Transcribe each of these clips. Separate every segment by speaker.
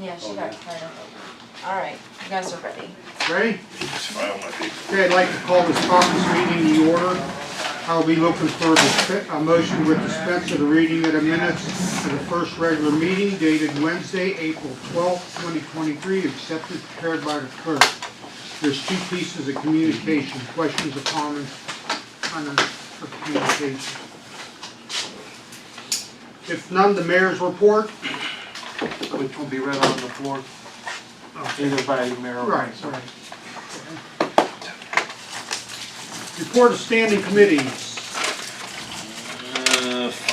Speaker 1: Yeah, she got tied up. All right, you guys are ready.
Speaker 2: Ready?
Speaker 3: Smile on my face.
Speaker 2: Okay, I'd like to call this caucus meeting to order. I'll be looking for a motion with dispense of the reading of the minutes of the first regular meeting dated Wednesday, April 12th, 2023, accepted, prepared by the clerk. There's two pieces of communication, questions or comments on the communication. If none, the mayor's report.
Speaker 4: Which will be read on the floor, either by Mayor or
Speaker 2: Right,
Speaker 4: myself.
Speaker 2: right. Report of standing committees.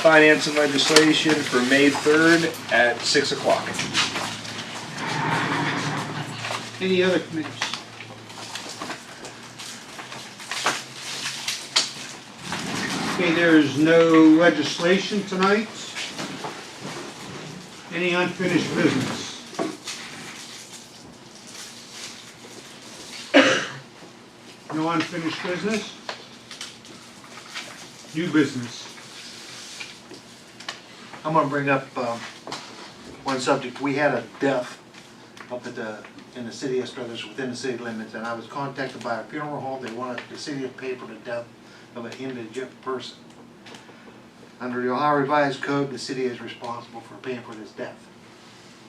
Speaker 3: Finance and legislation for May 3rd at 6 o'clock.
Speaker 2: Any other committees? Okay, there's no legislation tonight. Any unfinished business? No unfinished business? New business?
Speaker 4: I'm gonna bring up one subject. We had a death up at in the city of Struthers, within the city limits, and I was contacted by a funeral home. They wanted the city to pay for the death of an indigent person. Under the Ohio Revised Code, the city is responsible for paying for this death.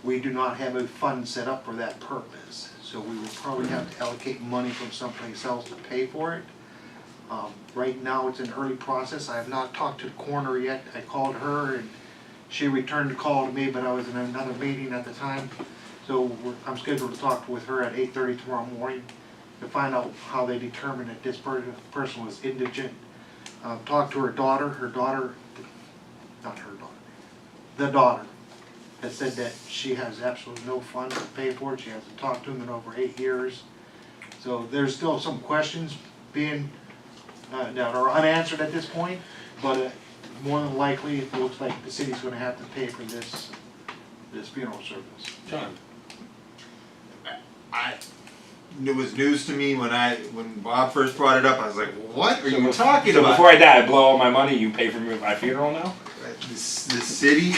Speaker 4: We do not have a fund set up for that purpose, so we will probably have to allocate money from someplace else to pay for it. Right now, it's an early process. I have not talked to the coroner yet. I called her and she returned the call to me, but I was in another meeting at the time. So I'm scheduled to talk with her at 8:30 tomorrow morning to find out how they determined that this person was indigent. Talked to her daughter. Not her daughter, the daughter has said that she has absolutely no funds to pay for it. She hasn't talked to him in over 8 years. So there's still some questions being that are unanswered at this point, but more than likely it looks like the city's going to have to pay for this funeral service.
Speaker 3: John.
Speaker 5: It was news to me when Bob first brought it up. I was like, "What are you talking
Speaker 3: So
Speaker 5: about?"
Speaker 3: before I die, I blow all my money, you pay for my funeral now?
Speaker 5: The city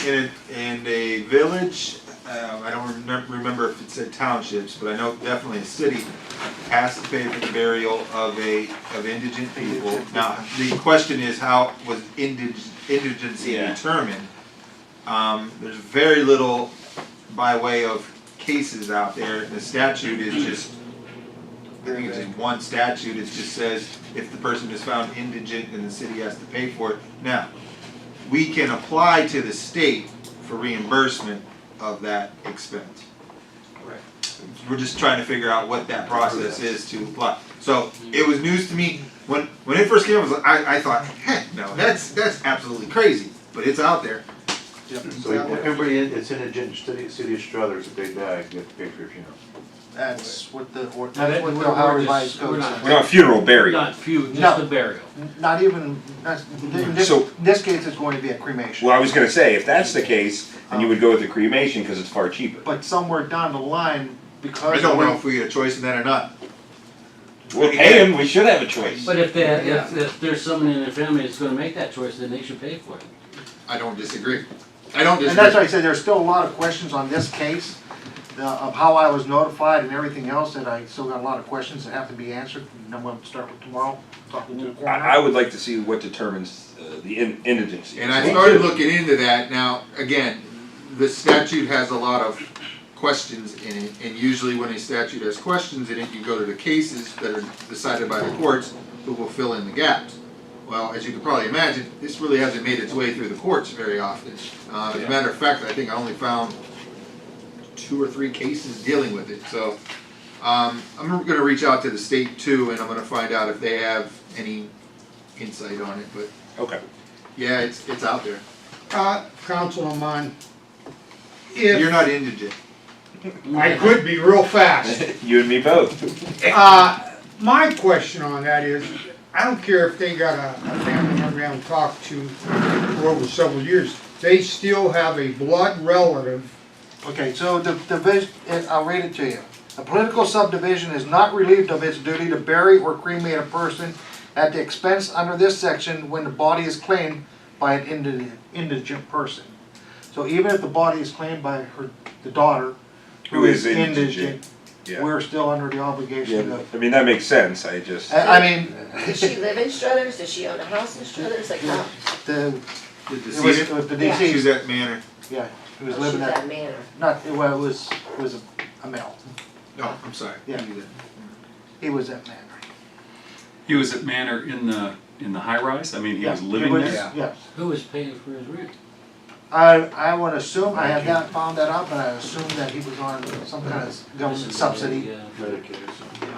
Speaker 5: and a village. I don't remember if it said townships, but I know definitely a city has to pay for the burial of indigent people. Now the question is, how was indigency determined? There's very little by way of cases out there. The statute is just, I think it's just one statute. It just says if the person is found indigent, then the city has to pay for it. Now, we can apply to the state for reimbursement of that expense.
Speaker 4: Right.
Speaker 5: We're just trying to figure out what that process is to apply. So it was news to me when it first came up. I thought, heck no, that's absolutely crazy, but it's out there.
Speaker 4: Yep.
Speaker 6: So everybody, it's indigent city of Struthers, if they die, you have to pay for your funeral.
Speaker 4: That's what the
Speaker 7: We're
Speaker 4: Ohio
Speaker 7: just-
Speaker 4: Revised
Speaker 7: we're
Speaker 4: Code
Speaker 7: not-
Speaker 4: says.
Speaker 3: We're not funeral, burial.
Speaker 7: Not few, just
Speaker 4: No.
Speaker 7: the burial.
Speaker 4: Not even. In this case, it's going to be a cremation.
Speaker 3: Well, I was gonna say, if that's the case, then you would go with the cremation because it's far cheaper.
Speaker 4: But somewhere down the line, because
Speaker 5: I don't know if we get a choice in that or not.
Speaker 3: We'll pay him, we should have a choice.
Speaker 7: But if there's someone in their family that's gonna make that choice, then they should pay for it.
Speaker 5: I don't disagree. I don't
Speaker 4: And
Speaker 5: disagree.
Speaker 4: that's why I said there's still a lot of questions on this case, of how I was notified and everything else, that I still got a lot of questions that have to be answered. And I'm going to start with tomorrow, talking to the coroner.
Speaker 3: I would like to see what determines the indigency.
Speaker 5: And I started looking into that. Now, again, the statute has a lot of questions in it, and usually when a statute has questions in it, you go to the cases that are decided by the courts who will fill in the gaps. Well, as you can probably imagine, this really hasn't made its way through the courts very often. As a matter of fact, I think I only found 2 or 3 cases dealing with it. So I'm going to reach out to the state too, and I'm going to find out if they have any insight on it. But
Speaker 3: Okay.
Speaker 5: yeah, it's out there.
Speaker 2: Councilman,
Speaker 5: You're
Speaker 2: if,
Speaker 5: not indigent.
Speaker 2: I could be real fast.
Speaker 3: You and me both.
Speaker 2: My question on that is, I don't care if they got a family member I haven't talked to for over several years, they still have a blood relative.
Speaker 4: Okay, so the division, I'll read it to you. A political subdivision is not relieved of its duty to bury or cremate a person at the expense under this section when the body is claimed by an indigent person. So even if the body is claimed by the daughter,
Speaker 5: Who is indigent. Yeah.
Speaker 4: We're still under the obligation
Speaker 3: Yeah,
Speaker 4: of,
Speaker 3: I mean, that makes sense, I just,
Speaker 4: I mean,
Speaker 8: Does she live in Struthers? Does she own a house in Struthers? Like how?
Speaker 4: the,
Speaker 5: The
Speaker 4: it was
Speaker 5: decedent,
Speaker 4: the
Speaker 8: Yeah.
Speaker 5: she's
Speaker 4: deceased,
Speaker 5: at Manor.
Speaker 4: yeah, he was
Speaker 8: Oh,
Speaker 4: living
Speaker 8: she's
Speaker 4: at,
Speaker 8: at Manor.
Speaker 4: not, well, it was a male.
Speaker 5: No, I'm sorry.
Speaker 4: Yeah. He was at Manor.
Speaker 9: He was at Manor in the high rise? I mean, he was
Speaker 4: Yeah,
Speaker 9: living
Speaker 4: was-
Speaker 9: there?
Speaker 4: Yes.
Speaker 7: Who was paying for his rent?
Speaker 4: I would assume, I have not found that out, but I assume that he was on some kind of government subsidy.
Speaker 7: Yeah.
Speaker 6: Medicaid or something.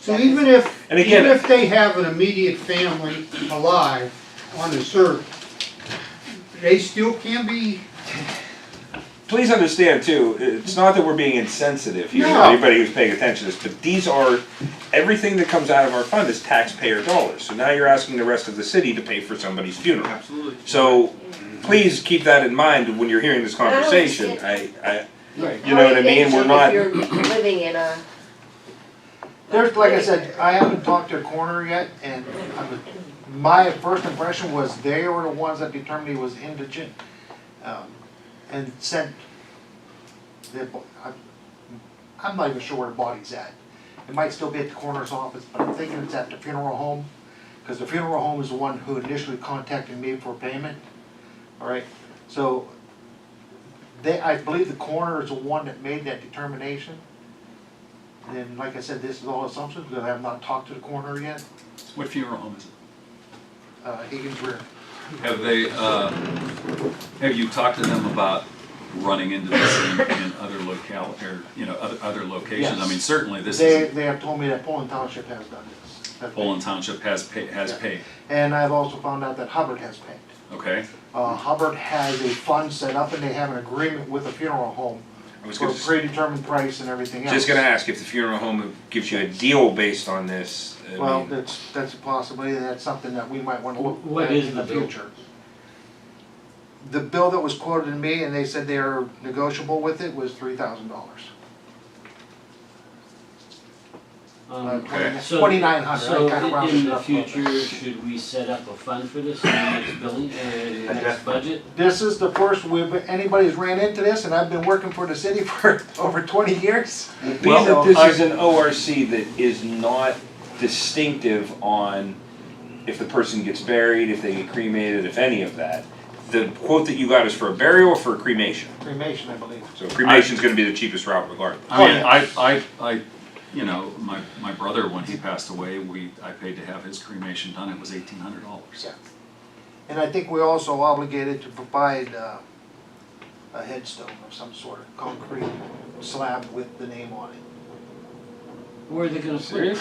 Speaker 2: So even if,
Speaker 3: And again-
Speaker 2: even if they have an immediate family alive on this earth, they still can be,
Speaker 3: please understand too, it's not that we're being insensitive here,
Speaker 2: No.
Speaker 3: anybody who's paying attention to this, but these are, everything that comes out of our fund is taxpayer dollars. So now you're asking the rest of the city to pay for somebody's funeral.
Speaker 5: Absolutely.
Speaker 3: So please keep that in mind when you're hearing this conversation.
Speaker 7: Right.
Speaker 3: You know what I mean? We're not.
Speaker 8: If you're living in a.
Speaker 4: There's, like I said, I haven't talked to a coroner yet, and my first impression was they were the ones that determined he was indigent, and sent the, I'm not even sure where the body's at. It might still be at the coroner's office, but I'm thinking it's at the funeral home, because the funeral home is the one who initially contacted me for payment. All right, so I believe the coroner is the one that made that determination. And then, like I said, this is all assumptions, because I have not talked to the coroner yet.
Speaker 9: What funeral home is it?
Speaker 4: Higgins Rear.
Speaker 9: Have they, have you talked to them about running into this in other locale, or, you know, other locations? I
Speaker 4: Yes.
Speaker 9: mean, certainly this
Speaker 4: They
Speaker 9: is,
Speaker 4: have told me that Poland Township has done this.
Speaker 9: Poland Township has paid,
Speaker 4: And I've also found out that Hubbard has paid.
Speaker 9: okay?
Speaker 4: Hubbard has a fund set up, and they have an agreement with a funeral home
Speaker 3: I was
Speaker 4: for a
Speaker 3: gonna,
Speaker 4: predetermined price and everything else.
Speaker 3: just gonna ask if the funeral home gives you a deal based on this. I
Speaker 4: Well,
Speaker 3: mean,
Speaker 4: that's a possibility, that's something that we might want to look
Speaker 7: What
Speaker 4: at
Speaker 7: is
Speaker 4: in
Speaker 7: the
Speaker 4: the
Speaker 7: bill?
Speaker 4: future. The bill that was quoted to me, and they said they are negotiable with it, was $3,000.
Speaker 7: So-
Speaker 4: 2,900,
Speaker 7: So
Speaker 4: I kinda rounded
Speaker 7: in
Speaker 4: it
Speaker 7: the
Speaker 4: up a little bit.
Speaker 7: future, should we set up a fund for this in the next billing, the next budget?
Speaker 4: This is the first anybody's ran into this, and I've been working for the city for over 20 years.
Speaker 3: being that
Speaker 4: Well,
Speaker 3: this is an ORC that is not distinctive on if the person gets buried, if they get cremated, if any of that. The quote that you got is for a burial or for a cremation?
Speaker 4: Cremation, I believe.
Speaker 3: So cremation's gonna be the cheapest route regardless.
Speaker 9: I mean,
Speaker 4: yeah.
Speaker 9: I, you know, my brother, when he passed away, I paid to have his cremation done, it was $1,800.
Speaker 4: Yeah. And I think we're also obligated to provide a headstone of some sort, of concrete slab with the name on it.
Speaker 7: Where are they gonna put it?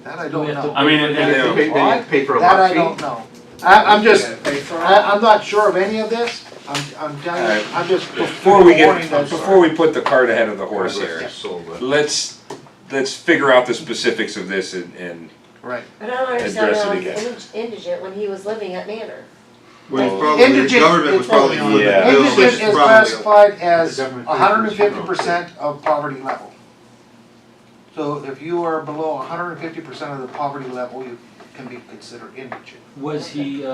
Speaker 4: That I
Speaker 7: Do
Speaker 4: don't
Speaker 7: we have to
Speaker 4: know.
Speaker 9: I mean,
Speaker 6: They have to pay for a
Speaker 4: That
Speaker 6: lot
Speaker 4: I
Speaker 6: fee.
Speaker 4: don't know. I'm just, I'm not sure of any of this. I'm telling you, I'm just.
Speaker 3: Before we
Speaker 4: warning that-
Speaker 3: put the cart ahead of the horse here, let's figure out the specifics of this and
Speaker 4: Right.
Speaker 8: But I don't understand
Speaker 3: Address
Speaker 8: how
Speaker 3: it
Speaker 8: he's indigent when he was living at Manor.
Speaker 5: Well, it's probably, the
Speaker 4: Indigent-
Speaker 5: government was probably on the
Speaker 3: Yeah.
Speaker 5: bill, which
Speaker 4: Indigent
Speaker 5: is
Speaker 4: is
Speaker 5: probably.
Speaker 4: classified as
Speaker 6: The government
Speaker 4: 150% of poverty level. So if you are below 150% of the poverty level, you can be considered indigent.
Speaker 7: Was he,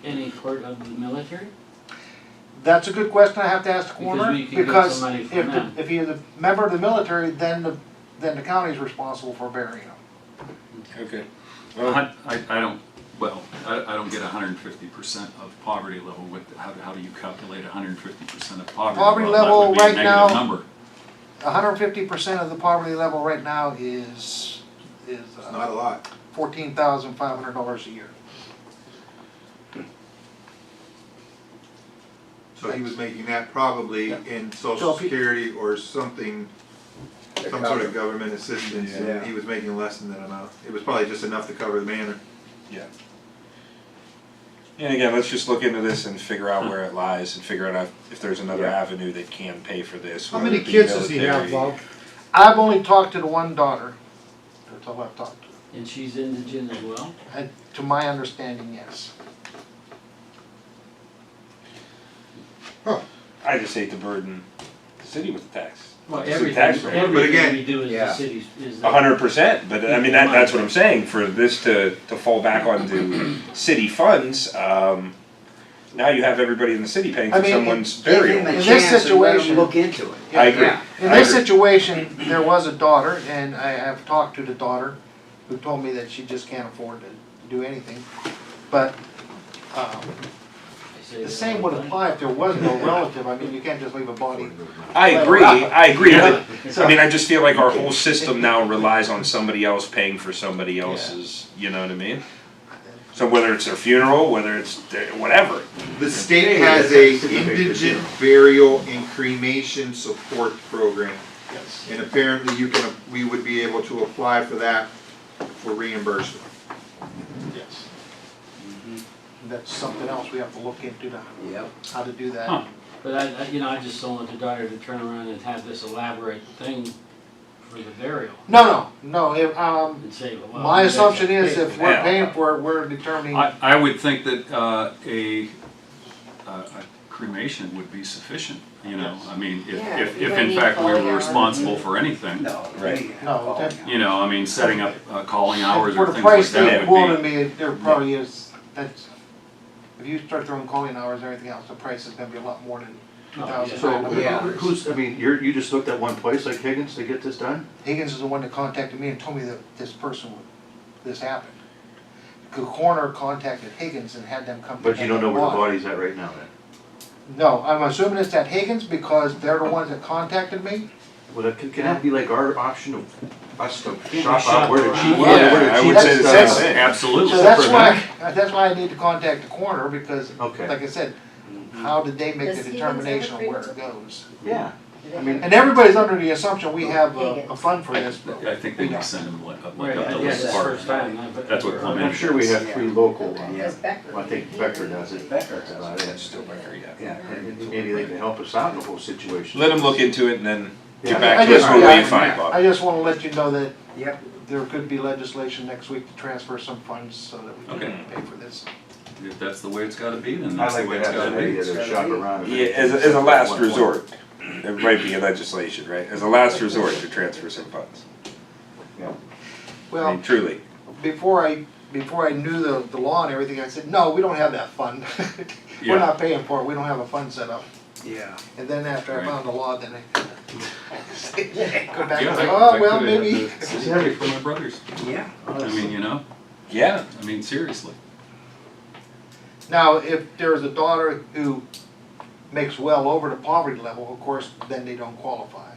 Speaker 7: any part of the military?
Speaker 4: That's a good question, I have to ask the
Speaker 7: Because
Speaker 4: coroner,
Speaker 7: we can get
Speaker 4: because
Speaker 7: some money from them.
Speaker 4: if he is a member of the military, then the county is responsible for burying him.
Speaker 3: okay.
Speaker 9: I don't, well, I don't get 150% of poverty level with, how do you calculate 150% of poverty?
Speaker 4: Poverty
Speaker 9: Well, that
Speaker 4: level
Speaker 9: would be a
Speaker 4: right
Speaker 9: negative
Speaker 4: now-
Speaker 9: number.
Speaker 4: 150% of the poverty level right now is
Speaker 5: It's not a lot.
Speaker 4: $14,500 a year.
Speaker 5: So he was making that probably in
Speaker 4: So
Speaker 5: social
Speaker 4: if he-
Speaker 5: security or something, some sort of government assistance,
Speaker 3: Yeah.
Speaker 5: and he was making less than that amount. It was probably just enough to cover the manor.
Speaker 3: Yeah. And again, let's just look into this and figure out where it lies and figure out if there's another
Speaker 5: Yeah.
Speaker 3: avenue that can pay for this.
Speaker 2: how
Speaker 3: whether
Speaker 2: many
Speaker 3: it be
Speaker 2: kids does he have,
Speaker 3: military.
Speaker 2: Bob?
Speaker 4: I've only talked to the one daughter, that's all I've talked to.
Speaker 7: And she's indigent as well?
Speaker 4: And to my understanding, yes.
Speaker 3: I just hate to burden the city with the tax.
Speaker 7: Well,
Speaker 3: It's a
Speaker 7: everything,
Speaker 3: taxpayer.
Speaker 5: But
Speaker 7: everything
Speaker 5: again,
Speaker 7: we do is the
Speaker 6: yeah.
Speaker 7: city's, is.
Speaker 3: 100%, but I mean, that's what I'm saying, for this to fall back onto city funds, now you have everybody in the city paying
Speaker 4: I
Speaker 3: for
Speaker 4: mean,
Speaker 3: someone's
Speaker 10: Give him
Speaker 3: burial.
Speaker 10: a
Speaker 4: In this
Speaker 10: chance and let him
Speaker 4: situation-
Speaker 10: look into it.
Speaker 3: I agree.
Speaker 10: Yeah.
Speaker 4: In
Speaker 3: I
Speaker 4: this
Speaker 3: agree.
Speaker 4: situation, there was a daughter, and I have talked to the daughter, who told me that she just can't afford to do anything. But, the same would apply if there was no relative, I mean, you can't just leave a body.
Speaker 3: I agree,
Speaker 4: Yeah.
Speaker 3: but, I mean, I just feel like our whole system now relies on somebody else paying for somebody else's, you know what I mean? So whether it's their funeral, whether it's whatever.
Speaker 5: The state has a indigent burial and cremation support program.
Speaker 4: Yes.
Speaker 5: And apparently we would be able to apply for that for reimbursement.
Speaker 4: Yes. That's something else we have to look into,
Speaker 10: Yep.
Speaker 4: how to do that.
Speaker 7: Huh. But I just don't want the daughter to turn around and have this elaborate thing for the burial
Speaker 4: No,
Speaker 7: and say, well.
Speaker 4: my
Speaker 7: you guys
Speaker 4: assumption
Speaker 7: have to
Speaker 4: is
Speaker 7: pay
Speaker 4: if
Speaker 7: for
Speaker 4: we're
Speaker 3: Yeah.
Speaker 4: paying for it, we're determining.
Speaker 9: I would think that a cremation would be sufficient, you know, I mean,
Speaker 8: Yeah,
Speaker 9: if
Speaker 8: you
Speaker 9: in
Speaker 8: wouldn't
Speaker 9: fact we
Speaker 8: need
Speaker 9: were
Speaker 8: calling
Speaker 9: responsible for anything,
Speaker 10: No.
Speaker 3: Right.
Speaker 4: No, that-
Speaker 9: you know, I mean, setting up calling hours
Speaker 4: For
Speaker 9: or
Speaker 4: the
Speaker 9: things like
Speaker 4: price they
Speaker 9: that
Speaker 4: quoted
Speaker 9: would be.
Speaker 4: me, there probably is, that's, if you start throwing calling hours and everything else, the price is gonna be a lot more than
Speaker 7: Oh, yeah.
Speaker 6: So,
Speaker 10: Yeah.
Speaker 6: who's, I mean, you just looked at one place like Higgins to get this done?
Speaker 4: Higgins is the one that contacted me and told me that this this happened. The coroner contacted Higgins and had them come.
Speaker 6: But you don't know where the
Speaker 4: body.
Speaker 6: body's at right now then?
Speaker 4: No, I'm assuming it's at Higgins because they're the ones that contacted me.
Speaker 6: Well, can that be like our option of us to
Speaker 7: we
Speaker 6: shop
Speaker 7: shop
Speaker 6: out where the
Speaker 7: around?
Speaker 6: cheap,
Speaker 3: Yeah,
Speaker 6: where the
Speaker 3: I would
Speaker 6: cheapest,
Speaker 3: say the
Speaker 4: That's-
Speaker 3: same thing.
Speaker 9: Absolutely.
Speaker 4: So that's why I need to contact the coroner because,
Speaker 6: Okay.
Speaker 4: like I said, how did they make
Speaker 8: Does
Speaker 4: the
Speaker 8: Higgins
Speaker 4: determination
Speaker 8: have
Speaker 4: of
Speaker 8: a
Speaker 4: where it
Speaker 8: crematorium?
Speaker 4: goes?
Speaker 6: Yeah, I mean,
Speaker 4: And everybody's under the assumption we have a fund for this.
Speaker 9: I think they can send them like
Speaker 7: Right,
Speaker 9: a
Speaker 7: yeah,
Speaker 9: list
Speaker 7: that's the
Speaker 9: part.
Speaker 7: first time.
Speaker 9: That's what
Speaker 7: I've
Speaker 9: Plum
Speaker 7: heard.
Speaker 6: I'm sure we have three local,
Speaker 8: Because Becker.
Speaker 6: I think Becker does it.
Speaker 10: Becker
Speaker 6: That's about
Speaker 10: does.
Speaker 6: it.
Speaker 3: That's still Becker, yeah.
Speaker 10: Yeah.
Speaker 6: And maybe they can help us out in the whole situation.
Speaker 3: Let them look into it and then
Speaker 6: Yeah.
Speaker 3: get back
Speaker 4: I
Speaker 3: to us
Speaker 4: just-
Speaker 3: when
Speaker 4: yeah,
Speaker 3: we find Bob.
Speaker 4: I just wanna let you know that
Speaker 10: Yep.
Speaker 4: there could be legislation next week to transfer some funds so that we can
Speaker 9: Okay.
Speaker 4: pay for this.
Speaker 9: If that's the way it's gotta be, then
Speaker 6: I
Speaker 9: that's the
Speaker 6: like
Speaker 9: way
Speaker 6: to
Speaker 9: it's
Speaker 6: have
Speaker 9: gotta
Speaker 6: that
Speaker 9: be.
Speaker 6: idea to shop around.
Speaker 3: Yeah, as a last resort, it might be a legislation, right? As a last resort to transfer some funds. I
Speaker 4: Well,
Speaker 3: mean, truly.
Speaker 4: before I knew the law and everything, I said, no, we don't have that fund.
Speaker 9: Yeah.
Speaker 4: We're not paying for it, we don't have a fund set up.
Speaker 10: Yeah.
Speaker 4: And then after I
Speaker 9: Right.
Speaker 4: found the law, then I go back
Speaker 9: Yeah,
Speaker 4: and
Speaker 9: I-
Speaker 4: say,
Speaker 9: I
Speaker 4: oh, well,
Speaker 9: could've had
Speaker 4: maybe.
Speaker 9: the Cincinnati for my brothers.
Speaker 10: Yeah.
Speaker 9: I mean, you know,
Speaker 3: Yeah,
Speaker 9: I mean, seriously.
Speaker 4: Now, if there's a daughter who makes well over the poverty level, of course, then they don't qualify.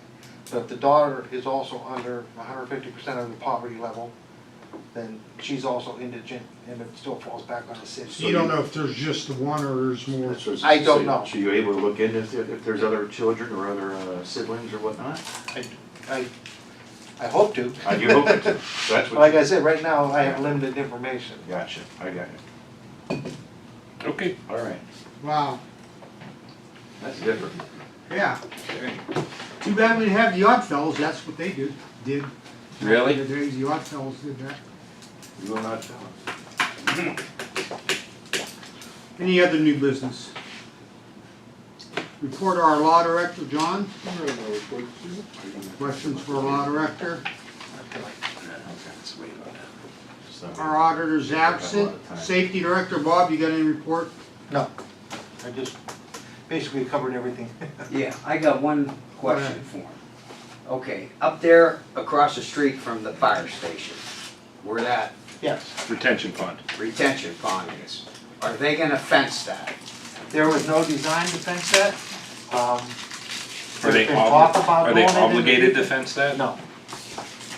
Speaker 4: But if the daughter is also under 150% of the poverty level, then she's also indigent and it still falls back on the city.
Speaker 2: So you don't know if there's just the one or there's more.
Speaker 6: That's what was
Speaker 4: I
Speaker 6: to
Speaker 4: don't
Speaker 6: say.
Speaker 4: know.
Speaker 6: So you're able to look into if there's other children or other siblings or whatnot?
Speaker 4: I hope to.
Speaker 6: You hope to. That's what.
Speaker 4: Like I said, right now, I have limited information.
Speaker 6: Gotcha, I got you.
Speaker 3: okay.
Speaker 6: All right,
Speaker 2: Wow,
Speaker 6: that's different.
Speaker 2: yeah. Too bad we didn't have the Oddfellows, that's what they did.
Speaker 3: Really?
Speaker 2: The days the Oddfellows did that.
Speaker 6: You will not tell us.
Speaker 2: Any other new business? Report our law director, John? Questions for our law director? Our auditor's absent. Safety director, Bob, you got any report?
Speaker 4: No, I just basically covered everything.
Speaker 10: Yeah, I got one question for him. Okay, up there across the street from the fire station, where that
Speaker 4: Yes,
Speaker 3: Retention pond.
Speaker 10: retention pond is, are they gonna fence that?
Speaker 4: there was no design to fence that.
Speaker 3: Are
Speaker 4: There's
Speaker 3: they
Speaker 4: been talk about
Speaker 3: are they
Speaker 4: doing it in the
Speaker 3: obligated to
Speaker 4: future.
Speaker 3: fence that?
Speaker 4: No.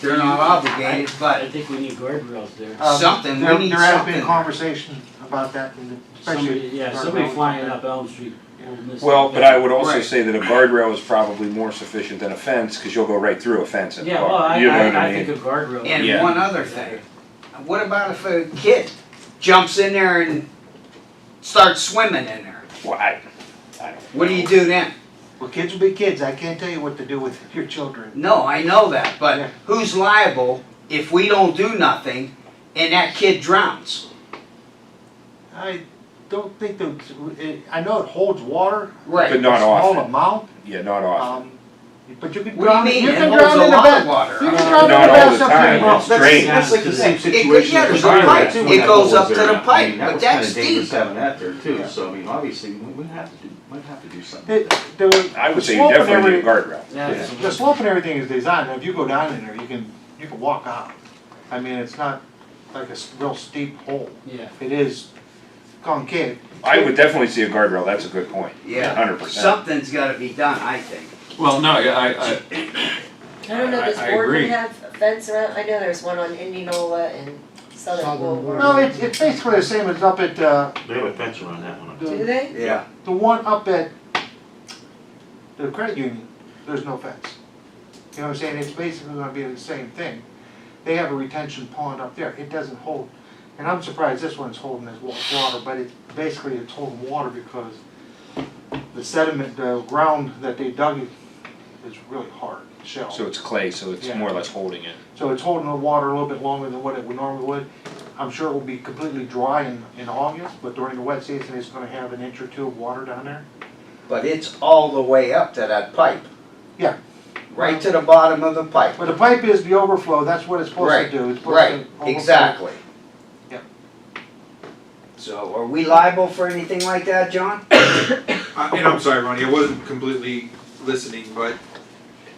Speaker 10: They're not obligated,
Speaker 7: I
Speaker 10: but
Speaker 7: think we need guardrails there.
Speaker 10: Something, we
Speaker 4: There-
Speaker 10: need
Speaker 4: There has
Speaker 10: something.
Speaker 4: been conversation about that,
Speaker 7: Somebody,
Speaker 4: especially.
Speaker 7: yeah, somebody flying up Elm Street. will miss
Speaker 3: Well,
Speaker 7: that.
Speaker 3: but I would also
Speaker 10: Right.
Speaker 3: say that a guardrail is probably more sufficient than a fence, because you'll go right through a fence in the
Speaker 7: Yeah, well,
Speaker 3: park. You know what
Speaker 7: I
Speaker 3: I
Speaker 7: think
Speaker 3: mean?
Speaker 7: a guardrail.
Speaker 10: and
Speaker 3: Yeah.
Speaker 10: one other thing. What about if a kid jumps in there and starts swimming in there?
Speaker 3: Well, I don't
Speaker 10: What do you
Speaker 3: know.
Speaker 10: do then?
Speaker 4: Well, kids will be kids, I can't tell you what to do with your children.
Speaker 10: No, I know that,
Speaker 4: Yeah.
Speaker 10: but who's liable if we don't do nothing and that kid drowns?
Speaker 4: I don't think that, I know it holds water.
Speaker 10: Right.
Speaker 3: But not
Speaker 4: a small
Speaker 3: often.
Speaker 4: amount.
Speaker 3: Yeah, not often.
Speaker 4: But you can
Speaker 10: What do you
Speaker 4: drown,
Speaker 10: mean?
Speaker 4: you
Speaker 10: It
Speaker 4: can
Speaker 10: holds
Speaker 4: drown
Speaker 10: a
Speaker 4: in the
Speaker 10: lot of
Speaker 4: bed.
Speaker 10: water.
Speaker 4: You can
Speaker 10: I mean,
Speaker 4: drown in the
Speaker 3: Not all
Speaker 4: bed
Speaker 3: the
Speaker 4: up
Speaker 3: time.
Speaker 4: there.
Speaker 3: It's drained.
Speaker 6: That's like the same
Speaker 10: It
Speaker 6: situation.
Speaker 10: goes, yeah,
Speaker 6: with
Speaker 10: there's
Speaker 6: the
Speaker 10: a
Speaker 6: fire
Speaker 10: pipe,
Speaker 6: too, when
Speaker 10: it
Speaker 6: that
Speaker 10: goes
Speaker 6: hole
Speaker 10: up
Speaker 6: was
Speaker 10: to
Speaker 6: there.
Speaker 10: the
Speaker 6: I mean,
Speaker 10: pipe,
Speaker 6: that
Speaker 10: but
Speaker 6: was
Speaker 10: that's
Speaker 6: kinda dangerous
Speaker 10: deep.
Speaker 6: having that there too, so I mean, obviously, we have to do something.
Speaker 3: I would say you definitely need a guardrail.
Speaker 4: The slope and everything is designed, if you go down in there, you can walk out. I mean, it's not like a real steep hole.
Speaker 7: Yeah.
Speaker 4: It is concave.
Speaker 3: I would definitely see a guardrail, that's a good point.
Speaker 10: Yeah,
Speaker 3: 100%.
Speaker 10: something's gotta be done, I think.
Speaker 9: Well, no, yeah,
Speaker 8: I don't know, does
Speaker 9: I
Speaker 8: Boardman
Speaker 9: agree.
Speaker 8: have a fence around, I know there's one on Indianola and Southern
Speaker 2: Southern
Speaker 8: Boulevard.
Speaker 4: No, it's basically the same as up at,
Speaker 6: They have a fence around that one.
Speaker 8: Do they?
Speaker 10: Yeah.
Speaker 4: the one up at the credit union, there's no fence. You know what I'm saying? It's basically gonna be the same thing. They have a retention pond up there. It doesn't hold, and I'm surprised this one's holding this water, but it's holding water because the sediment, the ground that they dug is really hard, shell.
Speaker 3: So it's clay, so it's
Speaker 4: Yeah.
Speaker 3: more or less holding it.
Speaker 4: So it's holding the water a little bit longer than what it would normally would. I'm sure it will be completely dry in August, but during the wet season, it's gonna have an inch or two of water down there.
Speaker 10: But it's all the way up to that pipe.
Speaker 4: Yeah.
Speaker 10: Right to the bottom of the pipe.
Speaker 4: But the pipe is the overflow, that's what it's supposed
Speaker 10: Right,
Speaker 4: to do. It's supposed
Speaker 10: right,
Speaker 4: to overflow.
Speaker 10: exactly.
Speaker 4: Yeah.
Speaker 10: So are we liable for anything like that, John?
Speaker 5: And I'm sorry, Ronnie, I wasn't completely listening, but,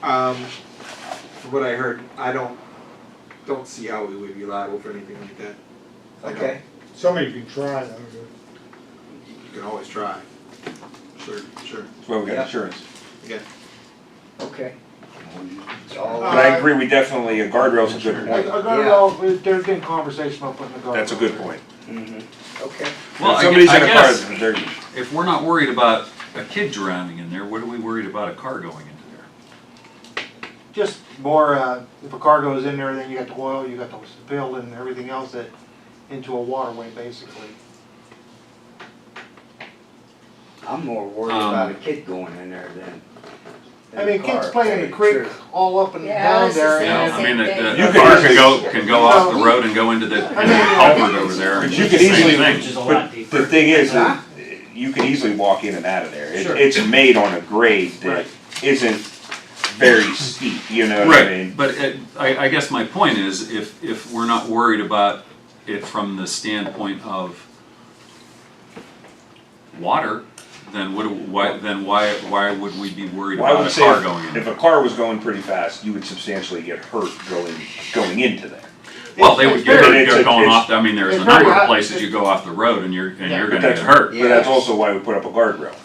Speaker 5: from what I heard, I don't see how we would be liable for anything like that. I don't.
Speaker 10: Okay.
Speaker 2: Somebody can try though.
Speaker 5: You can always try. Sure.
Speaker 3: That's why we got
Speaker 10: Yeah.
Speaker 3: insurance.
Speaker 5: Again,
Speaker 10: Okay. It's all-
Speaker 3: But I agree, we definitely, a guardrail's a good point.
Speaker 4: There's been conversation about putting the guardrail.
Speaker 3: That's a good point.
Speaker 10: Mhm. Okay.
Speaker 9: Well,
Speaker 3: If
Speaker 9: I
Speaker 3: somebody's
Speaker 9: gue-
Speaker 3: in
Speaker 9: I
Speaker 3: a car,
Speaker 9: guess
Speaker 3: they're,
Speaker 9: if we're not worried about a kid drowning in there, what are we worried about a car going into there?
Speaker 4: Just more, if a car goes in there, then you got the oil, you got the spill and everything else that, into a waterway basically.
Speaker 10: I'm more worried about a kid going in there than
Speaker 4: I mean,
Speaker 10: a car,
Speaker 4: kids play in the
Speaker 10: tell
Speaker 4: creek
Speaker 10: you the truth.
Speaker 4: all up and
Speaker 8: Yeah, I
Speaker 4: down
Speaker 8: was
Speaker 4: there.
Speaker 8: just
Speaker 9: You
Speaker 8: saying
Speaker 9: know,
Speaker 4: And
Speaker 9: I mean,
Speaker 8: Same
Speaker 9: the
Speaker 3: thing.
Speaker 9: car
Speaker 3: You
Speaker 9: can go off the road and go into the culvert over there.
Speaker 3: But
Speaker 9: and
Speaker 3: you
Speaker 9: it's
Speaker 3: could
Speaker 9: the same
Speaker 3: easily-
Speaker 9: thing.
Speaker 7: Which is a
Speaker 3: but
Speaker 7: lot deeper.
Speaker 3: the thing is,
Speaker 10: Huh?
Speaker 3: you can easily walk in and out of there.
Speaker 7: Sure.
Speaker 3: It's made on a grade that
Speaker 4: Right.
Speaker 3: isn't very steep, you know what I mean?
Speaker 9: Right, but I guess my point is, if we're not worried about it from the standpoint of water, then why would we be worried
Speaker 3: Well, I
Speaker 9: about
Speaker 3: would
Speaker 9: a
Speaker 3: say
Speaker 9: car going in?
Speaker 3: if a car was going pretty fast, you would substantially get hurt going into there.
Speaker 9: Well, they would get
Speaker 3: But
Speaker 9: hurt
Speaker 3: it's-
Speaker 9: going
Speaker 3: it's-
Speaker 9: off, I mean, there's
Speaker 4: it's
Speaker 9: a number
Speaker 4: very
Speaker 9: of
Speaker 4: hot.
Speaker 9: places you go off the road and you're
Speaker 3: But
Speaker 9: gonna get
Speaker 3: that's-
Speaker 9: hurt.
Speaker 3: But that's
Speaker 10: Yeah.
Speaker 3: also why we put up a guardrail,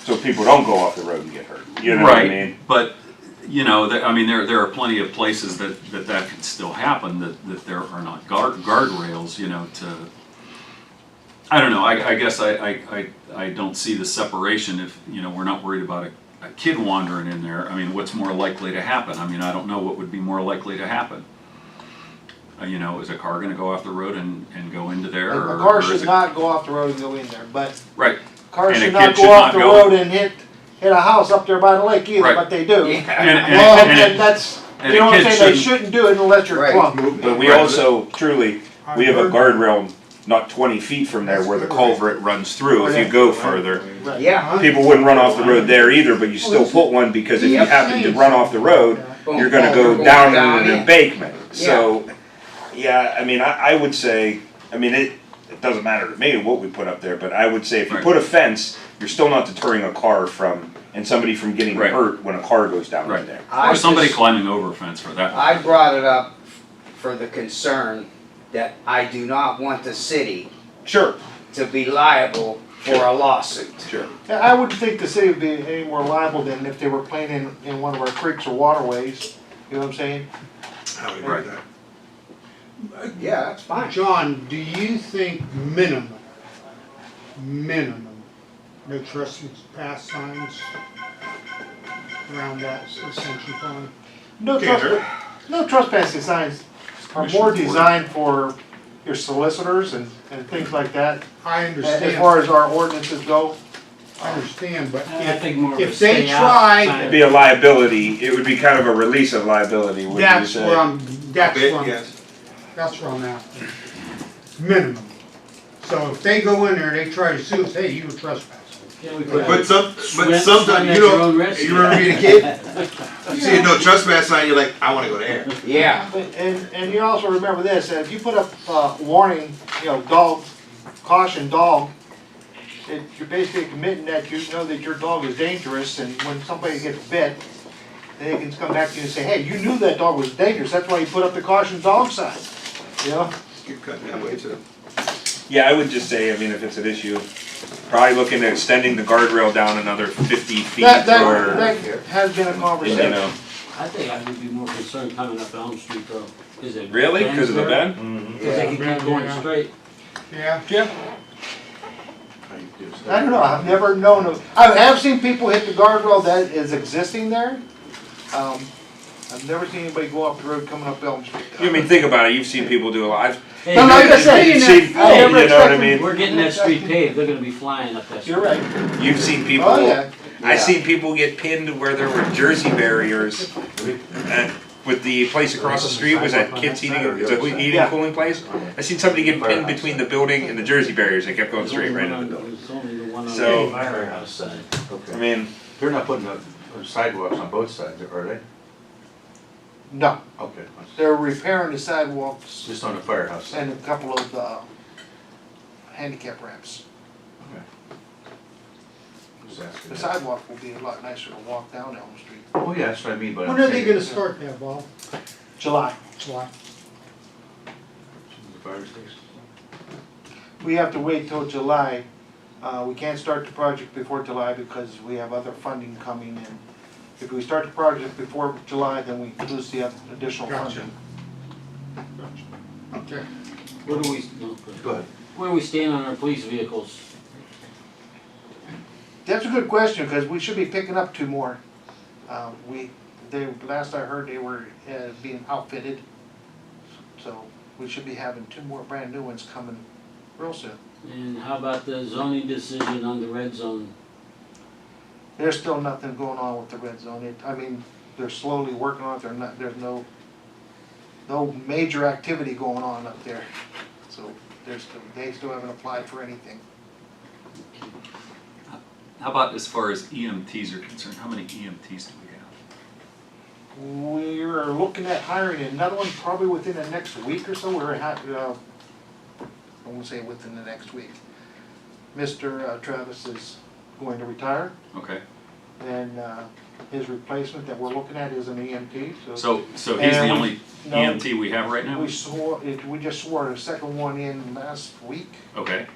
Speaker 3: so people don't go off the road and get hurt, you know what I mean?
Speaker 9: Right, but, you know, I mean, there are plenty of places that could still happen, that there are not guardrails, you know, to, I don't know, I guess I don't see the separation if, you know, we're not worried about a kid wandering in there. I mean, what's more likely to happen? I mean, I don't know what would be more likely to happen. You know, is a car gonna go off the road and go into there, or?
Speaker 4: A car
Speaker 9: or is
Speaker 4: should
Speaker 9: it-
Speaker 4: not go off the road and go in there, but
Speaker 9: Right,
Speaker 4: cars
Speaker 9: And a
Speaker 4: should
Speaker 9: kid
Speaker 4: not
Speaker 9: should
Speaker 4: go off
Speaker 9: not
Speaker 4: the
Speaker 9: go-
Speaker 4: road and hit a house up there by the lake either,
Speaker 9: Right.
Speaker 4: but they do.
Speaker 10: Yeah.
Speaker 4: Well,
Speaker 9: and
Speaker 4: and that's,
Speaker 9: and
Speaker 4: you know
Speaker 9: a
Speaker 4: what I'm
Speaker 9: kid
Speaker 4: saying, they
Speaker 9: shouldn't-
Speaker 4: shouldn't do it unless you're
Speaker 10: Right.
Speaker 4: drunk.
Speaker 3: But we
Speaker 9: Right.
Speaker 3: also, truly, we have a guardrail not 20 feet from there where the culvert runs through. If you go further,
Speaker 4: Right.
Speaker 10: Yeah.
Speaker 3: people wouldn't run off the road there either, but you still put one because if you
Speaker 10: Yep.
Speaker 3: happen to run off the road,
Speaker 10: Boom.
Speaker 3: you're gonna
Speaker 10: Oh,
Speaker 3: go
Speaker 10: you're going
Speaker 3: down
Speaker 10: down
Speaker 3: in an
Speaker 10: in.
Speaker 3: embankment. So, yeah, I mean, I would say, I mean, it doesn't matter to me what we put up there, but I would say if you
Speaker 9: Right.
Speaker 3: put a fence, you're still not deterring a car from, and somebody from getting
Speaker 9: Right.
Speaker 3: hurt when a car goes down
Speaker 9: Right.
Speaker 3: in there.
Speaker 10: I
Speaker 9: or somebody
Speaker 10: just-
Speaker 9: climbing over a fence for that.
Speaker 10: I brought it up for the concern that I do not want the city
Speaker 3: Sure,
Speaker 10: to be liable for a lawsuit.
Speaker 3: sure.
Speaker 4: Yeah, I wouldn't think the city would be any more liable than if they were playing in one of our creeks or waterways, you know what I'm saying?
Speaker 5: I would agree with that.
Speaker 10: Yeah, that's fine.
Speaker 2: John, do you think minimum, no trespass signs around that ascension pond?
Speaker 4: No trespassing signs are more designed for your solicitors and things like that,
Speaker 2: I
Speaker 4: as
Speaker 2: understand,
Speaker 4: far as our ordinances go.
Speaker 2: I understand, but
Speaker 7: I think more of a
Speaker 2: if they
Speaker 7: stay out
Speaker 2: try,
Speaker 7: sign.
Speaker 3: It'd be a liability, it would be kind of a release of liability, wouldn't you
Speaker 2: that's
Speaker 3: say?
Speaker 2: where that's
Speaker 5: Bit,
Speaker 2: where
Speaker 5: yes.
Speaker 2: that's where I'm after. Minimum. So if they go in there, they try to sue us, hey, you were trespassing.
Speaker 7: Yeah, we put
Speaker 5: But
Speaker 7: swim
Speaker 5: sometimes,
Speaker 7: at
Speaker 5: you
Speaker 7: your
Speaker 5: know,
Speaker 7: own risk.
Speaker 5: you remember being a kid? You see a no trespass sign, you're like, I wanna go there.
Speaker 10: Yeah.
Speaker 4: And you also remember this, if you put up warning, dog, caution dog, you're basically committing that you know that your dog is dangerous, and when somebody gets bit, they can come back to you and say, hey, you knew that dog was dangerous, that's why you put up the caution dog sign,
Speaker 5: Get cut that way too.
Speaker 3: Yeah, I would just say, I mean, if it's an issue, probably looking at extending the guardrail down another 50 feet
Speaker 4: That
Speaker 3: or,
Speaker 4: has been a
Speaker 3: you
Speaker 4: conversation.
Speaker 3: know,
Speaker 7: I think I would be more concerned coming up Elm Street though. Is it?
Speaker 3: really? Because of the
Speaker 7: bend?
Speaker 3: bend?
Speaker 7: Because they can keep going straight.
Speaker 2: Yeah.
Speaker 4: I don't know, I've never known of, I have seen people hit the guardrail that is existing there. I've never seen anybody go off the road coming up Elm Street.
Speaker 3: I mean, think about it, you've seen people do a lot.
Speaker 7: Hey,
Speaker 4: No, like I
Speaker 3: You've
Speaker 4: said,
Speaker 3: seen,
Speaker 4: I
Speaker 3: you
Speaker 4: never
Speaker 3: know what I
Speaker 4: expected-
Speaker 3: mean?
Speaker 7: We're getting that street paved, they're gonna be flying up that street.
Speaker 4: You're right.
Speaker 3: You've seen people,
Speaker 4: Oh, yeah.
Speaker 3: I've seen people get pinned where there were Jersey barriers. With the place across the street, was that kids eating, it's a heating
Speaker 4: Yeah.
Speaker 3: cooling place? I seen somebody get pinned between the building and the Jersey barriers, they kept going straight right into the building.
Speaker 7: It's only the one on
Speaker 3: So-
Speaker 7: the firehouse side.
Speaker 3: I
Speaker 6: Okay.
Speaker 3: mean,
Speaker 6: They're not putting up sidewalks on both sides, are they?
Speaker 4: No,
Speaker 6: Okay,
Speaker 4: they're repairing the sidewalks
Speaker 6: just on the firehouse side.
Speaker 4: and a couple of handicap ramps.
Speaker 6: Just asking
Speaker 4: The
Speaker 6: that.
Speaker 4: sidewalk will be a lot nicer to walk down Elm Street.
Speaker 6: Oh, yeah, that's what I mean, but I'm
Speaker 2: When are they
Speaker 6: saying-
Speaker 2: gonna start that, Bob?
Speaker 4: July.
Speaker 2: July.
Speaker 6: The fire station.
Speaker 4: We have to wait till July. We can't start the project before July because we have other funding coming in. If we start the project before July, then we lose the additional
Speaker 2: Gotcha.
Speaker 4: funding.
Speaker 2: Okay.
Speaker 7: Where do we, no,
Speaker 6: Go ahead.
Speaker 7: where do we stand on our police vehicles?
Speaker 4: That's a good question, because we should be picking up 2 more. Last I heard, they were being outfitted. So we should be having 2 more brand new ones coming real soon.
Speaker 7: And how about the zoning decision on the red zone?
Speaker 4: There's still nothing going on with the red zone. They're slowly working on it. There's no major activity going on up there. So they still haven't applied for anything.
Speaker 9: How about as far as EMTs are concerned, how many EMTs do we have?
Speaker 4: We're looking at hiring another one probably within the next week or so. I won't say within the next week. Mr. Travis is going to retire,
Speaker 9: Okay,
Speaker 4: and his replacement that we're looking at is an EMT,
Speaker 9: so he's the
Speaker 4: And
Speaker 9: only
Speaker 4: no.
Speaker 9: EMT we have right now?
Speaker 4: we just swore a second one in last week.
Speaker 9: Okay,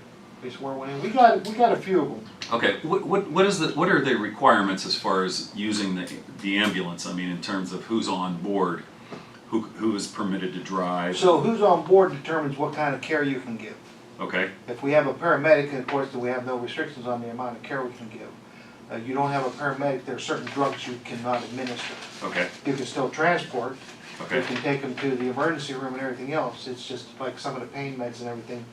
Speaker 4: We swore one in. We got a few of them.
Speaker 9: okay, what are the requirements as far as using the ambulance? I mean, in terms of who's on board, who is permitted to drive?
Speaker 4: So who's on board determines what kind of care you can give.
Speaker 9: Okay,
Speaker 4: If we have a paramedic, of course, we have no restrictions on the amount of care we can give. You don't have a paramedic, there are certain drugs you cannot administer.
Speaker 9: okay,
Speaker 4: You can still transport, you
Speaker 9: okay,
Speaker 4: can take them to the emergency room and everything else. It's just like some of the pain meds and everything,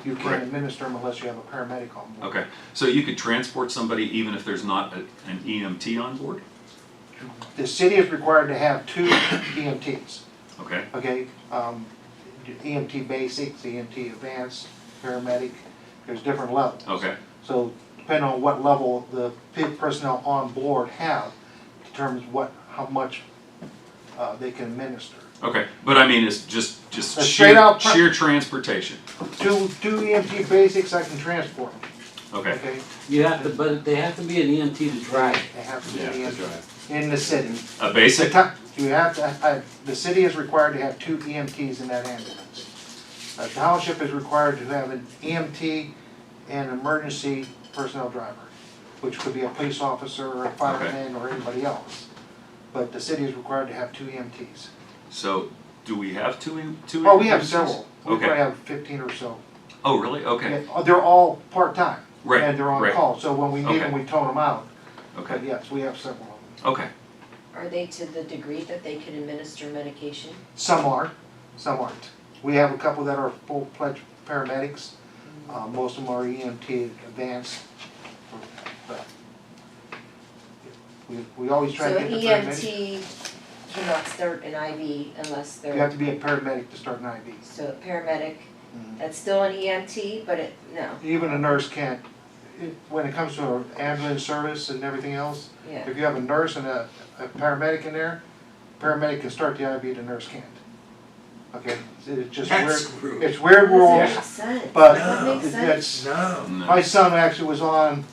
Speaker 4: you
Speaker 9: Right.
Speaker 4: can't administer them unless you have a paramedic on board.
Speaker 9: okay. So you could transport somebody even if there's not an EMT on board?
Speaker 4: The city is required to have 2 EMTs,
Speaker 9: Okay,
Speaker 4: okay? EMT basics, EMT advanced, paramedic, there's different levels.
Speaker 9: okay,
Speaker 4: So depending on what level the personnel on board have, determines how much they can administer.
Speaker 9: okay. But I mean, it's just
Speaker 4: A straight out
Speaker 9: sheer transportation.
Speaker 4: 2 EMT basics, I can transport them,
Speaker 9: Okay,
Speaker 4: okay?
Speaker 7: You have to, but they have to be an EMT to drive.
Speaker 4: They have to be
Speaker 6: Yeah,
Speaker 4: EMT
Speaker 6: that's
Speaker 4: in the city.
Speaker 9: a basic?
Speaker 4: You have to, the city is required to have 2 EMTs in that ambulance. The township is required to have an EMT and emergency personnel driver, which could be a police officer or a fireman or anybody else. But the city is required to have 2 EMTs.
Speaker 9: So, do we have two
Speaker 4: Oh, we have
Speaker 9: EMTs?
Speaker 4: several. We
Speaker 9: Okay.
Speaker 4: probably have 15 or so.
Speaker 9: Oh, really? Okay,
Speaker 4: Yeah, they're all part-time.
Speaker 9: Right,
Speaker 4: And they're on
Speaker 9: right.
Speaker 4: call, so when we need them,
Speaker 9: Okay.
Speaker 4: we tone them out. But
Speaker 9: okay,
Speaker 4: yes, we have several of them.
Speaker 9: okay,
Speaker 8: Are they to the degree that they can administer medication?
Speaker 4: Some are, some aren't. We have a couple that are full-fledged paramedics. Most of them are EMT advanced. But we always try
Speaker 8: So
Speaker 4: to
Speaker 8: an
Speaker 4: get the paramedics.
Speaker 8: EMT cannot start an IV unless
Speaker 4: You have
Speaker 8: they're,
Speaker 4: to be a paramedic to start an IV.
Speaker 8: so a paramedic,
Speaker 4: Mhm.
Speaker 8: that's still an EMT, but no.
Speaker 4: Even a nurse can't, when it comes to ambulance service and everything else,
Speaker 8: Yeah.
Speaker 4: if you have a nurse and a paramedic in there, paramedic can start the IV, the nurse can't. Okay, it's just
Speaker 5: That's
Speaker 4: weird,
Speaker 5: rude.
Speaker 4: it's weird
Speaker 8: That
Speaker 4: rules,
Speaker 8: makes sense.
Speaker 4: but
Speaker 8: That makes sense.
Speaker 4: it's,
Speaker 5: No.
Speaker 4: my son actually was on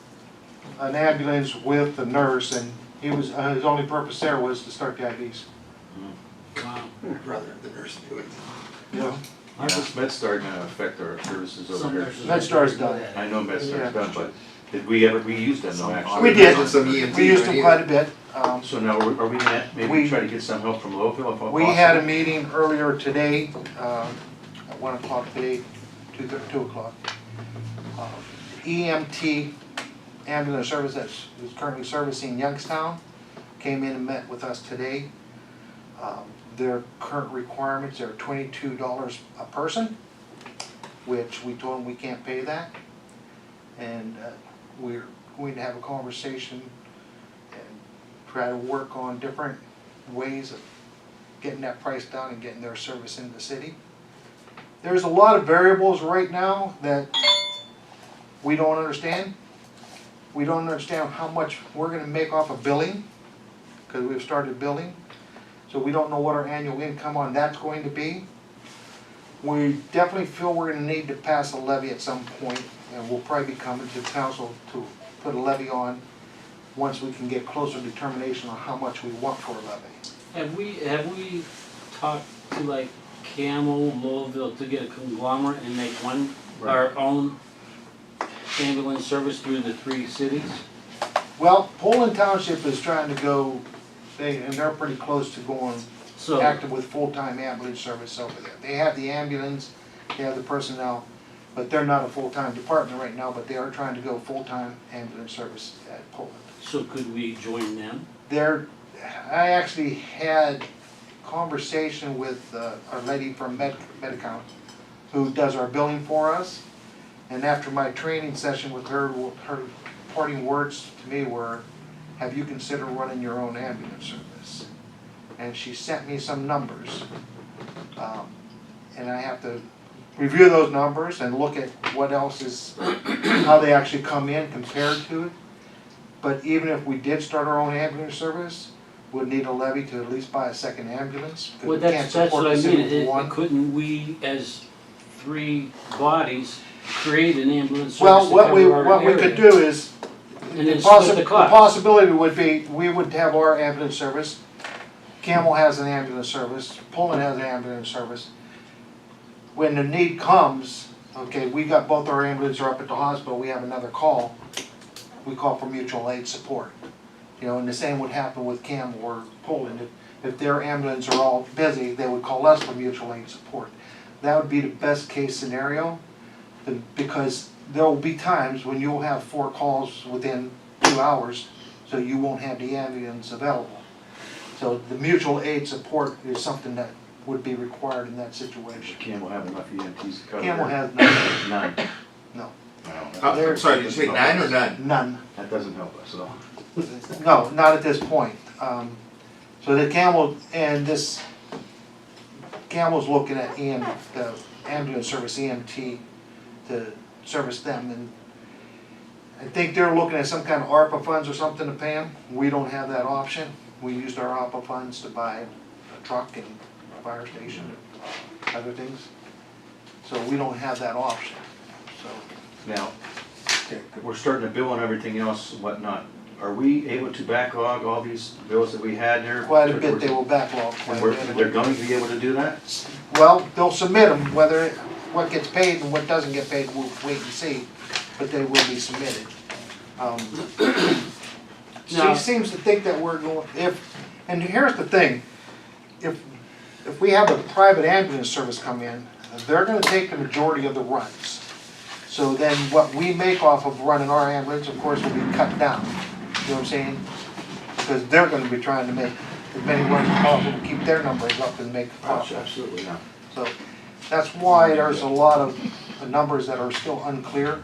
Speaker 4: an ambulance with the nurse, and he was, his only purpose there was to start the IVs.
Speaker 7: Wow.
Speaker 5: I'd rather have the nurse do it.
Speaker 4: You know,
Speaker 6: How's this MedStar gonna affect our services over
Speaker 7: Some
Speaker 6: here?
Speaker 7: nurses
Speaker 4: MedStar's
Speaker 7: are
Speaker 4: done.
Speaker 7: good at
Speaker 6: I
Speaker 7: it.
Speaker 6: know MedStar's
Speaker 4: Yeah.
Speaker 6: done, but did we use them though, actually?
Speaker 4: We did.
Speaker 5: Some EMT
Speaker 4: we used them
Speaker 5: right
Speaker 4: quite
Speaker 5: here.
Speaker 4: a bit.
Speaker 6: So now, are we gonna maybe
Speaker 4: We-
Speaker 6: try to get some help from Lowville if possible?
Speaker 4: We had a meeting earlier today, at 1 o'clock today, 2 o'clock. EMT ambulance service that's is currently servicing Youngstown came in and met with us today. Their current requirements are $22 a person, which we told them we can't pay that. And we're going to have a conversation and try to work on different ways of getting that price down and getting their service into the city. There's a lot of variables right now that we don't understand. We don't understand how much we're gonna make off of billing, because we've started billing. So we don't know what our annual income on that's going to be. We definitely feel we're gonna need to pass a levy at some point, and we'll probably be coming to council to put a levy on once we can get closer determination on how much we want for a levy.
Speaker 7: Have we talked to like Camel, Louisville to get a conglomerate and make one, our own ambulance service through the 3 cities?
Speaker 4: Well, Poland Township is trying to go, and they're pretty close to going
Speaker 7: So,
Speaker 4: active with full-time ambulance service over there. They have the ambulance, they have the personnel, but they're not a full-time department right now, but they are trying to go full-time ambulance service at Poland.
Speaker 7: so could we join them?
Speaker 4: I actually had conversation with our lady from Medicount, who does our billing for us, and after my training session with her, her parting words to me were, have you considered running your own ambulance service? And she sent me some numbers. And I have to review those numbers and look at what else is, how they actually come in compared to it. But even if we did start our own ambulance service, we'd need a levy to at least buy a second ambulance. 'Cause
Speaker 7: Well,
Speaker 4: we can't
Speaker 7: that's
Speaker 4: support
Speaker 7: what I
Speaker 4: the city
Speaker 7: mean,
Speaker 4: with one.
Speaker 7: couldn't we, as 3 bodies, create an ambulance service
Speaker 4: Well,
Speaker 7: to
Speaker 4: what we
Speaker 7: cover
Speaker 4: could
Speaker 7: our
Speaker 4: do is,
Speaker 7: And
Speaker 4: the
Speaker 7: then split the cost.
Speaker 4: possibility would be, we would have our ambulance service, Camel has an ambulance service, Pullman has an ambulance service. When the need comes, okay, we got both our ambulances are up at the hospital, we have another call, we call for mutual aid support. You know, and the same would happen with Camel or Pullman, if their ambulance are all busy, they would call us for mutual aid support. That would be the best case scenario, because there will be times when you'll have 4 calls within 2 hours, so you won't have the ambulance available. So the mutual aid support is something that would be required in that situation.
Speaker 6: Camel have enough EMTs to cover
Speaker 4: Camel
Speaker 6: it?
Speaker 4: has none,
Speaker 6: None.
Speaker 4: No.
Speaker 6: Wow,
Speaker 5: I'm sorry, did you say 9 or none?
Speaker 4: none,
Speaker 6: that doesn't help us at all.
Speaker 4: no, not at this point. So the Camel, and this, Camel's looking at the ambulance service, EMT, to service them, and I think they're looking at some kind of ARPA funds or something to pay them. We don't have that option. We used our ARPA funds to buy a truck and a fire station and other things. So we don't have that option, so.
Speaker 6: Now, we're starting to bill and everything else and whatnot. Are we able to backlog all these bills that we had there?
Speaker 4: Quite a bit, they will backlog quite
Speaker 6: And
Speaker 4: a bit.
Speaker 6: they're going to be able to do that?
Speaker 4: Well, they'll submit them, whether, what gets paid and what doesn't get paid, we'll wait and see, but they will be submitted.
Speaker 7: Now-
Speaker 4: She seems to think that we're going, and here's the thing, if we have a private ambulance service come in, they're gonna take the majority of the runs. So then what we make off of running our ambulance, of course, will be cut down, you know what I'm saying? Because they're gonna be trying to make as many runs as possible to keep their numbers up and make a profit.
Speaker 6: Absolutely, yeah.
Speaker 4: So that's why there's a lot of numbers that are still unclear,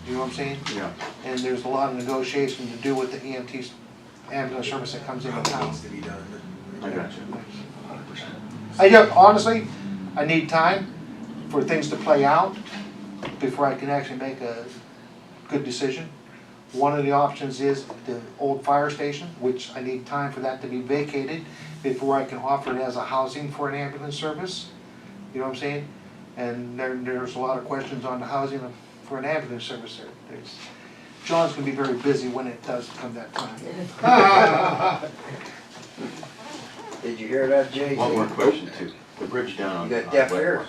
Speaker 4: you know what I'm saying?
Speaker 6: Yeah.
Speaker 4: And there's a lot of negotiation to do with the EMT ambulance service that comes into town.
Speaker 5: Needs to be done.
Speaker 6: I got you.
Speaker 4: Honestly, I need time for things to play out before I can actually make a good decision. One of the options is the old fire station, which I need time for that to be vacated before I can offer it as a housing for an ambulance service. You know what I'm saying? And there's a lot of questions on the housing for an ambulance service there. John's gonna be very busy when it does come that time.
Speaker 10: Did you hear that, Jay?
Speaker 6: One more question too. The bridge down on.
Speaker 10: You got
Speaker 6: on
Speaker 10: deaf
Speaker 6: Wetmore.
Speaker 10: ears.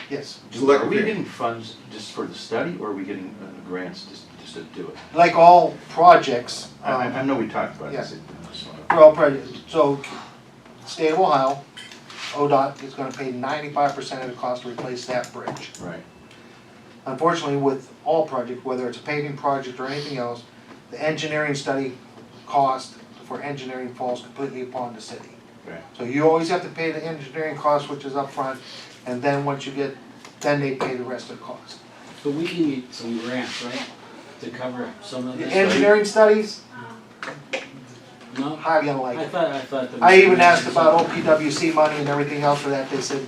Speaker 4: Yes,
Speaker 6: Are we getting funds just for the study, or are we getting grants just to do it?
Speaker 4: like all projects,
Speaker 6: I know we talked about
Speaker 4: yeah.
Speaker 6: this.
Speaker 4: for all projects, so state of Ohio, ODOT is gonna pay 95% of the cost to replace that bridge.
Speaker 6: Right.
Speaker 4: Unfortunately, with all projects, whether it's a paving project or anything else, the engineering study cost for engineering falls completely upon the city.
Speaker 6: Right.
Speaker 4: So you always have to pay the engineering cost, which is upfront, and then once you get, then they pay the rest of the cost.
Speaker 7: So we can get some grants, right, to cover some of
Speaker 4: The
Speaker 7: this?
Speaker 4: engineering studies,
Speaker 7: No?
Speaker 4: highly
Speaker 7: I
Speaker 4: unlikely.
Speaker 7: thought that.
Speaker 4: I even asked about OPWC money and everything else for that, they said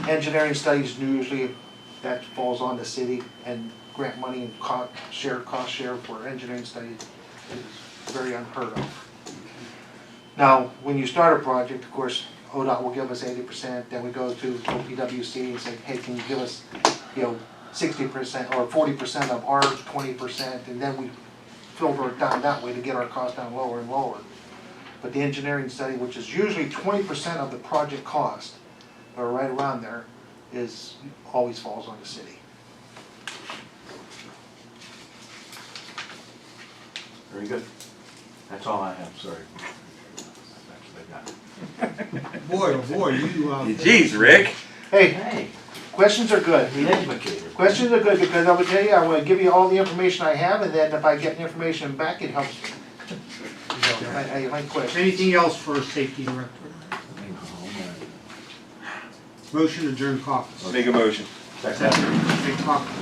Speaker 4: engineering studies usually, that falls on the city, and grant money and cost share for engineering studies is very unheard of. Now, when you start a project, of course, ODOT will give us 80%, then we go to OPWC and say, hey, can you give us, 60% or 40% of our 20%, and then we filter it down that way to get our cost down lower and lower. But the engineering study, which is usually 20% of the project cost, or right around there, always falls on the city.
Speaker 6: Very good. That's all I have, sorry. That's what I got.
Speaker 2: Boy, oh boy, you,
Speaker 3: Jeez, Rick.
Speaker 4: Hey,
Speaker 6: Hey,
Speaker 4: questions are good.
Speaker 6: the educator.
Speaker 4: Questions are good because I would tell you, I want to give you all the information I have, and then if I get the information back, it helps me. So, I like questions.
Speaker 2: anything else for safety director? Motion to adjourn caucus.
Speaker 3: Make a motion.
Speaker 2: Second. Take caucus.